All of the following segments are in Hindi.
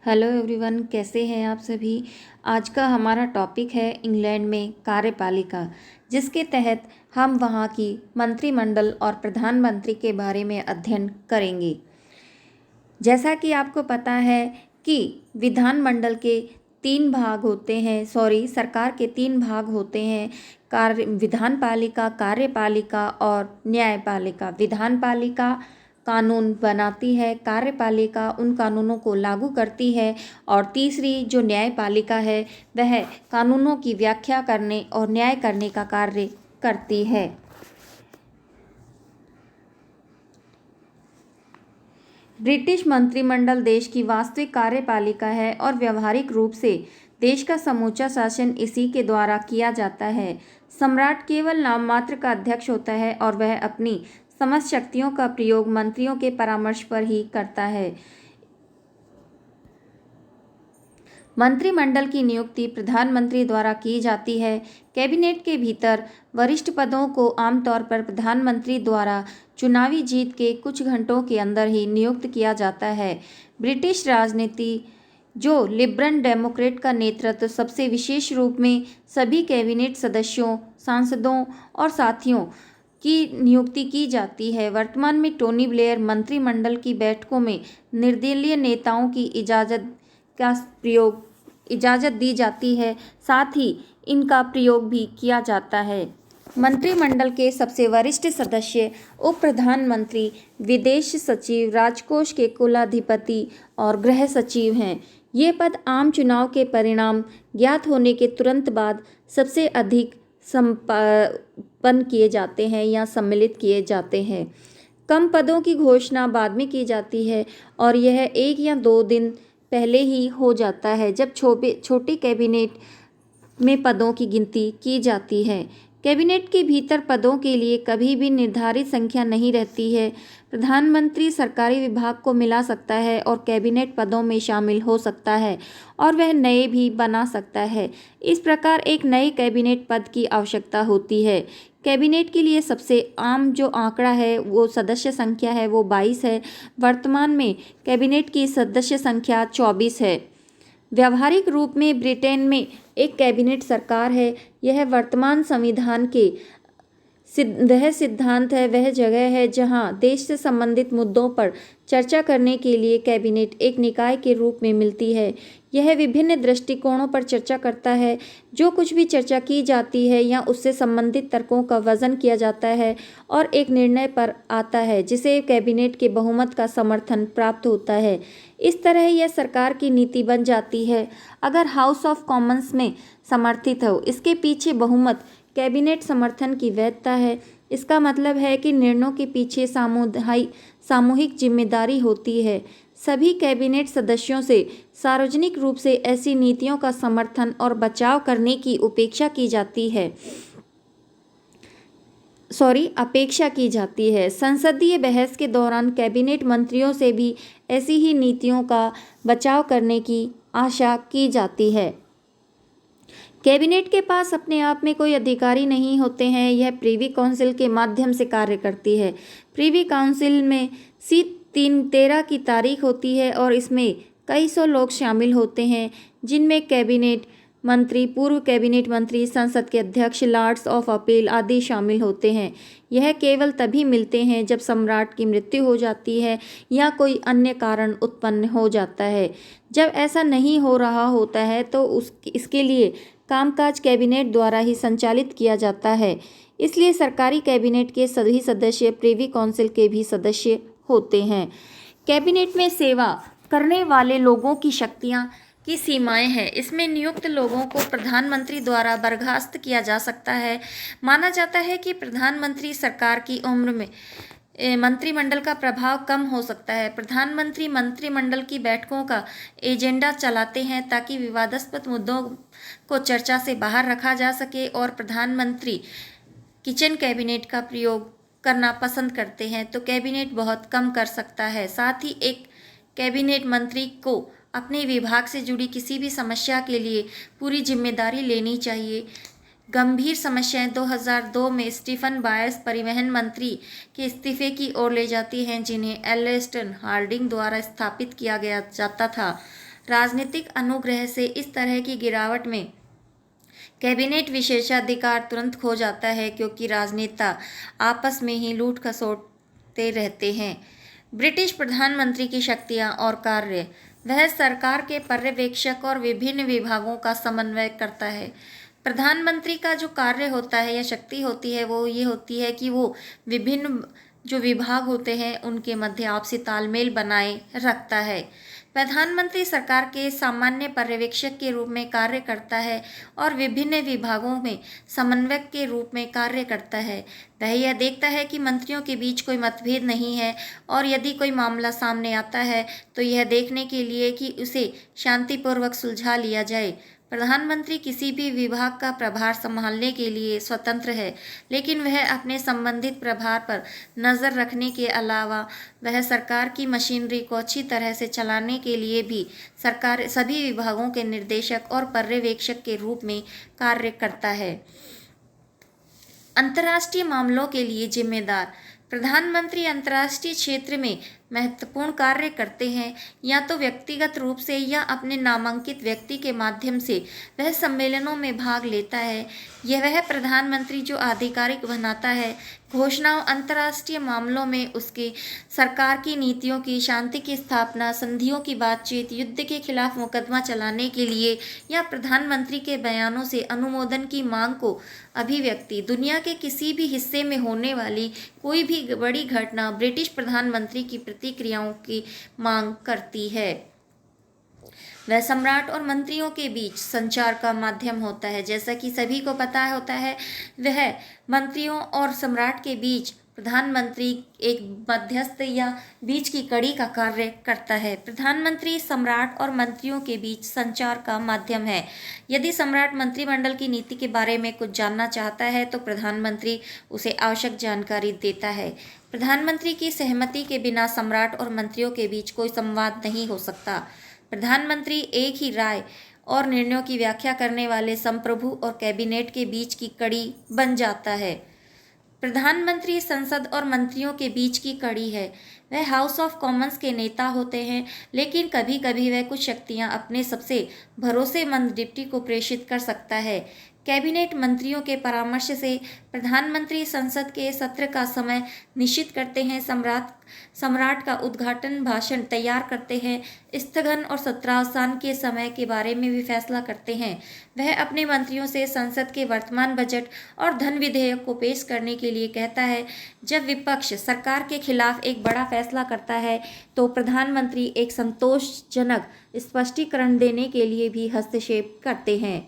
हेलो एवरीवन, कैसे हैं आप सभी। आज का हमारा टॉपिक है इंग्लैंड में कार्यपालिका, जिसके तहत हम वहाँ की मंत्रिमंडल और प्रधानमंत्री के बारे में अध्ययन करेंगे। जैसा कि आपको पता है कि विधानमंडल के तीन भाग होते हैं, सरकार के तीन भाग होते हैं, विधानपालिका, कार्यपालिका और न्यायपालिका। विधानपालिका कानून बनाती है, कार्यपालिका उन कानूनों को लागू करती है और तीसरी जो न्यायपालिका है वह कानूनों की व्याख्या करने और न्याय करने का कार्य करती है। ब्रिटिश मंत्रिमंडल देश की वास्तविक कार्यपालिका है और व्यावहारिक रूप से देश का समूचा शासन इसी के द्वारा किया जाता है। सम्राट केवल नाम मात्र का अध्यक्ष होता है और वह अपनी समस्त शक्तियों का प्रयोग मंत्रियों के परामर्श पर ही करता है। मंत्रिमंडल की नियुक्ति प्रधानमंत्री द्वारा की जाती है। कैबिनेट के भीतर वरिष्ठ पदों को आमतौर पर प्रधानमंत्री द्वारा चुनावी जीत के कुछ घंटों के अंदर ही नियुक्त किया जाता है। ब्रिटिश राजनीति जो लिबरल डेमोक्रेट का नेतृत्व सबसे विशेष रूप में सभी कैबिनेट सदस्यों, सांसदों और साथियों की नियुक्ति की जाती है। वर्तमान में टोनी ब्लेयर मंत्रिमंडल की बैठकों में निर्दलीय नेताओं की इजाज़त दी जाती है, साथ ही इनका प्रयोग भी किया जाता है। मंत्रिमंडल के सबसे वरिष्ठ सदस्य उप प्रधानमंत्री, विदेश सचिव, राजकोष के कुलाधिपति और गृह सचिव हैं। ये पद आम चुनाव के परिणाम ज्ञात होने के तुरंत बाद सबसे अधिक संपन्न किए जाते हैं या सम्मिलित किए जाते हैं। कम पदों की घोषणा बाद में की जाती है और यह 1 या 2 दिन पहले ही हो जाता है, जब छोटे कैबिनेट में पदों की गिनती की जाती है। कैबिनेट के भीतर पदों के लिए कभी भी निर्धारित संख्या नहीं रहती है। प्रधानमंत्री सरकारी विभाग को मिला सकता है और कैबिनेट पदों में शामिल हो सकता है और वह नए भी बना सकता है। इस प्रकार एक नए कैबिनेट पद की आवश्यकता होती है। कैबिनेट के लिए सबसे आम जो आंकड़ा है वो सदस्य संख्या है, वो 22 है। वर्तमान में कैबिनेट की सदस्य संख्या 24 है। व्यावहारिक रूप में ब्रिटेन में एक कैबिनेट सरकार है। यह वर्तमान संविधान के वह सिद्धांत है, वह जगह है जहां देश से संबंधित मुद्दों पर चर्चा करने के लिए कैबिनेट एक निकाय के रूप में मिलती है। यह विभिन्न दृष्टिकोणों पर चर्चा करता है। जो कुछ भी चर्चा की जाती है या उससे संबंधित तर्कों का वजन किया जाता है और एक निर्णय पर आता है जिसे कैबिनेट के बहुमत का समर्थन प्राप्त होता है। इस तरह यह सरकार की नीति बन जाती है। अगर हाउस ऑफ कॉमन्स में समर्थित हो, इसके पीछे बहुमत कैबिनेट समर्थन की वैधता है। इसका मतलब है कि निर्णयों के पीछे सामूहिक जिम्मेदारी होती है। सभी कैबिनेट सदस्यों से सार्वजनिक रूप से ऐसी नीतियों का समर्थन और बचाव करने की अपेक्षा की जाती है। संसदीय बहस के दौरान कैबिनेट मंत्रियों से भी ऐसी ही नीतियों का बचाव करने की आशा की जाती है। कैबिनेट के पास अपने आप में कोई अधिकारी नहीं होते हैं। यह प्रीवी काउंसिल के माध्यम से कार्य करती है। प्रीवी काउंसिल में सीट 13 की तारीख होती है और इसमें कई सौ लोग शामिल होते हैं, जिनमें कैबिनेट मंत्री, पूर्व कैबिनेट मंत्री, संसद के अध्यक्ष, लॉर्ड्स ऑफ अपील आदि शामिल होते हैं। यह केवल तभी मिलते हैं जब सम्राट की मृत्यु हो जाती है या कोई अन्य कारण उत्पन्न हो जाता है। जब ऐसा नहीं हो रहा होता है तो इसके लिए कामकाज कैबिनेट द्वारा ही संचालित किया जाता है। इसलिए सरकारी कैबिनेट के सभी सदस्य प्रीवी काउंसिल के भी सदस्य होते हैं। कैबिनेट में सेवा करने वाले लोगों की शक्तियां की सीमाएं हैं। इसमें नियुक्त लोगों को प्रधानमंत्री द्वारा बर्खास्त किया जा सकता है। माना जाता है कि प्रधानमंत्री सरकार की उम्र में मंत्रिमंडल का प्रभाव कम हो सकता है। प्रधानमंत्री मंत्रिमंडल की बैठकों का एजेंडा चलाते हैं ताकि विवादास्पद मुद्दों को चर्चा से बाहर रखा जा सके और प्रधानमंत्री किचन कैबिनेट का प्रयोग करना पसंद करते हैं तो कैबिनेट बहुत कम कर सकता है। साथ ही एक कैबिनेट मंत्री को अपने विभाग से जुड़ी किसी भी समस्या के लिए पूरी जिम्मेदारी लेनी चाहिए। गंभीर समस्याएं 2002 में स्टीफन बायर्स परिवहन मंत्री के इस्तीफे की ओर ले जाती हैं, जिन्हें एलिस्टन हार्डिंग द्वारा स्थापित किया गया जाता था। राजनीतिक अनुग्रह से इस तरह की गिरावट में कैबिनेट विशेषाधिकार तुरंत खो जाता है, क्योंकि राजनेता आपस में ही लूट खसोटते रहते हैं। ब्रिटिश प्रधानमंत्री की शक्तियां और कार्य। वह सरकार के पर्यवेक्षक और विभिन्न विभागों का समन्वय करता है। प्रधानमंत्री का जो कार्य होता है या शक्ति होती है वो ये होती है कि वो विभिन्न जो विभाग होते हैं उनके मध्य आपसी तालमेल बनाए रखता है। प्रधानमंत्री सरकार के सामान्य पर्यवेक्षक के रूप में कार्य करता है और विभिन्न विभागों में समन्वयक के रूप में कार्य करता है। वह यह देखता है कि मंत्रियों के बीच कोई मतभेद नहीं है, और यदि कोई मामला सामने आता है तो यह देखने के लिए कि उसे शांतिपूर्वक सुलझा लिया जाए। प्रधानमंत्री किसी भी विभाग का प्रभार संभालने के लिए स्वतंत्र है, लेकिन वह अपने संबंधित प्रभार पर नज़र रखने के अलावा वह सरकार की मशीनरी को अच्छी तरह से चलाने के लिए भी सरकार सभी विभागों के निर्देशक और पर्यवेक्षक के रूप में कार्य करता है। अंतर्राष्ट्रीय मामलों के लिए जिम्मेदार। प्रधानमंत्री अंतर्राष्ट्रीय क्षेत्र में महत्वपूर्ण कार्य करते हैं, या तो व्यक्तिगत रूप से या अपने नामांकित व्यक्ति के माध्यम से वह सम्मेलनों में भाग लेता है। यह वह प्रधानमंत्री जो आधिकारिक बनाता है घोषणाओं, अंतर्राष्ट्रीय मामलों में उसके सरकार की नीतियों की, शांति की स्थापना, संधियों की बातचीत, युद्ध के खिलाफ मुकदमा चलाने के लिए या प्रधानमंत्री के बयानों से अनुमोदन की मांग को अभिव्यक्ति। दुनिया के किसी भी हिस्से में होने वाली कोई भी बड़ी घटना ब्रिटिश प्रधानमंत्री की प्रतिक्रियाओं की मांग करती है। वह सम्राट और मंत्रियों के बीच संचार का माध्यम होता है। जैसा कि सभी को पता होता है, वह मंत्रियों और सम्राट के बीच प्रधानमंत्री एक मध्यस्थ या बीच की कड़ी का कार्य करता है। प्रधानमंत्री सम्राट और मंत्रियों के बीच संचार का माध्यम है। यदि सम्राट मंत्रिमंडल की नीति के बारे में कुछ जानना चाहता है तो प्रधानमंत्री उसे आवश्यक जानकारी देता है। प्रधानमंत्री की सहमति के बिना सम्राट और मंत्रियों के बीच कोई संवाद नहीं हो सकता। प्रधानमंत्री एक ही राय और निर्णयों की व्याख्या करने वाले संप्रभु और कैबिनेट के बीच की कड़ी बन जाता है। प्रधानमंत्री संसद और मंत्रियों के बीच की कड़ी है। वह हाउस ऑफ कॉमन्स के नेता होते हैं, लेकिन कभी कभी वह कुछ शक्तियां अपने सबसे भरोसेमंद डिप्टी को प्रेषित कर सकता है। कैबिनेट मंत्रियों के परामर्श से प्रधानमंत्री संसद के सत्र का समय निश्चित करते हैं, सम्राट का उद्घाटन भाषण तैयार करते हैं, स्थगन और सत्रावसान के समय के बारे में भी फैसला करते हैं। वह अपने मंत्रियों से संसद के वर्तमान बजट और धन विधेयक को पेश करने के लिए कहता है। जब विपक्ष सरकार के खिलाफ एक बड़ा फैसला करता है तो प्रधानमंत्री एक संतोषजनक स्पष्टीकरण देने के लिए भी हस्तक्षेप करते हैं।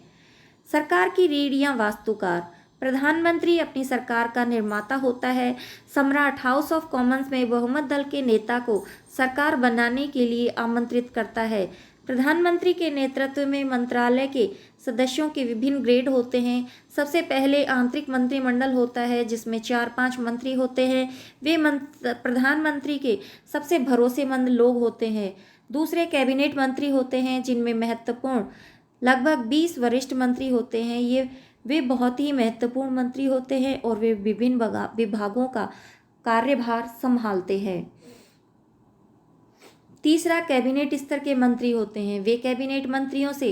सरकार की रीढ़ या वास्तुकार। प्रधानमंत्री अपनी सरकार का निर्माता होता है। सम्राट हाउस ऑफ कॉमन्स में बहुमत दल के नेता को सरकार बनाने के लिए आमंत्रित करता है। प्रधानमंत्री के नेतृत्व में मंत्रालय के सदस्यों के विभिन्न ग्रेड होते हैं। सबसे पहले आंतरिक मंत्रिमंडल होता है, जिसमें 4-5 मंत्री होते हैं। वे प्रधानमंत्री के सबसे भरोसेमंद लोग होते हैं। दूसरे कैबिनेट मंत्री होते हैं, जिनमें महत्वपूर्ण लगभग 20 वरिष्ठ मंत्री होते हैं। वे बहुत ही महत्वपूर्ण मंत्री होते हैं और वे विभिन्न विभागों का कार्यभार संभालते हैं। तीसरा कैबिनेट स्तर के मंत्री होते हैं। वे कैबिनेट मंत्रियों से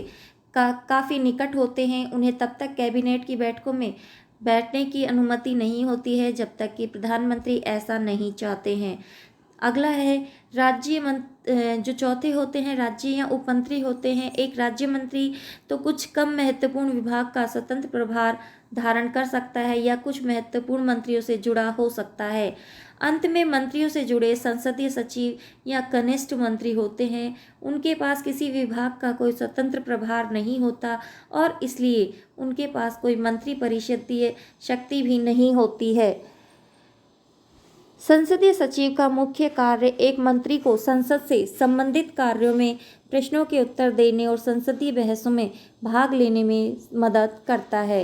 काफ़ी निकट होते हैं। उन्हें तब तक कैबिनेट की बैठकों में बैठने की अनुमति नहीं होती है जब तक कि प्रधानमंत्री ऐसा नहीं चाहते हैं। अगला है जो चौथे होते हैं राज्य या उपमंत्री होते हैं। एक राज्य मंत्री तो कुछ कम महत्वपूर्ण विभाग का स्वतंत्र प्रभार धारण कर सकता है या कुछ महत्वपूर्ण मंत्रियों से जुड़ा हो सकता है। अंत में मंत्रियों से जुड़े संसदीय सचिव या कनिष्ठ मंत्री होते हैं। उनके पास किसी विभाग का कोई स्वतंत्र प्रभार नहीं होता और इसलिए उनके पास कोई मंत्री परिषदीय शक्ति भी नहीं होती है। संसदीय सचिव का मुख्य कार्य एक मंत्री को संसद से संबंधित कार्यों में प्रश्नों के उत्तर देने और संसदीय बहसों में भाग लेने में मदद करता है।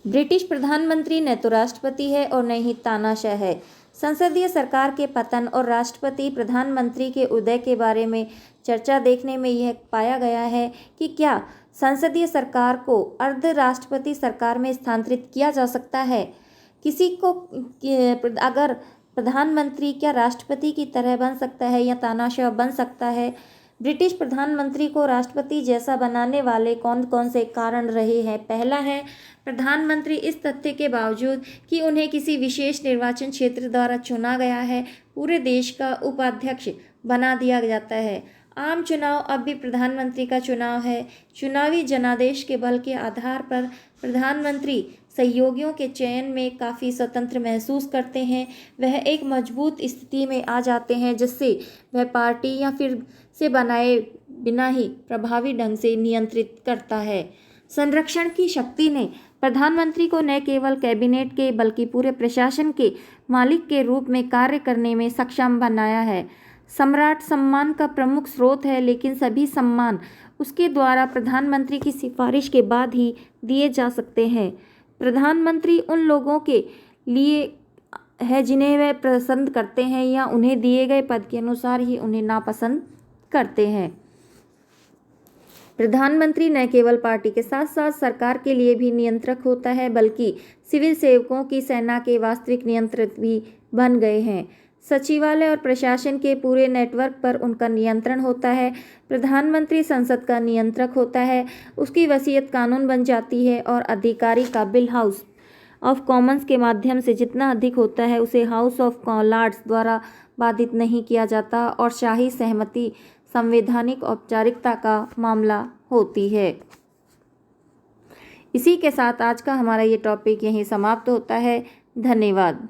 ब्रिटिश प्रधानमंत्री न तो राष्ट्रपति है और न ही तानाशाह है। संसदीय सरकार के पतन और राष्ट्रपति प्रधानमंत्री के उदय के बारे में चर्चा देखने में यह पाया गया है कि क्या संसदीय सरकार को अर्ध राष्ट्रपति सरकार में स्थानांतरित किया जा सकता है। किसी को अगर प्रधानमंत्री क्या राष्ट्रपति की तरह बन सकता है या तानाशाह बन सकता है। ब्रिटिश प्रधानमंत्री को राष्ट्रपति जैसा बनाने वाले कौन कौन से कारण रहे हैं? पहला है, प्रधानमंत्री इस तथ्य के बावजूद कि उन्हें किसी विशेष निर्वाचन क्षेत्र द्वारा चुना गया है, पूरे देश का उपाध्यक्ष बना दिया जाता है। आम चुनाव अब भी प्रधानमंत्री का चुनाव है। चुनावी जनादेश के बल के आधार पर प्रधानमंत्री सहयोगियों के चयन में काफ़ी स्वतंत्र महसूस करते हैं। वह एक मजबूत स्थिति में आ जाते हैं जिससे वह पार्टी या फिर से बनाए बिना ही प्रभावी ढंग से नियंत्रित करता है। संरक्षण की शक्ति ने प्रधानमंत्री को न केवल कैबिनेट के बल्कि पूरे प्रशासन के मालिक के रूप में कार्य करने में सक्षम बनाया है। सम्राट सम्मान का प्रमुख स्रोत है, लेकिन सभी सम्मान उसके द्वारा प्रधानमंत्री की सिफारिश के बाद ही दिए जा सकते हैं। प्रधानमंत्री उन लोगों के लिए है जिन्हें वह पसंद करते हैं या उन्हें दिए गए पद के अनुसार ही उन्हें नापसंद करते हैं। प्रधानमंत्री न केवल पार्टी के साथ साथ सरकार के लिए भी नियंत्रक होता है, बल्कि सिविल सेवकों की सेना के वास्तविक नियंत्रक भी बन गए हैं। सचिवालय और प्रशासन के पूरे नेटवर्क पर उनका नियंत्रण होता है। प्रधानमंत्री संसद का नियंत्रक होता है, उसकी वसीयत कानून बन जाती है और अधिकारी का बिल हाउस ऑफ कॉमन्स के माध्यम से जितना अधिक होता है उसे हाउस ऑफ लॉर्ड्स द्वारा बाधित नहीं किया जाता और शाही सहमति संवैधानिक औपचारिकता का मामला होती है। इसी के साथ आज का हमारा ये टॉपिक यहीं समाप्त होता है। धन्यवाद।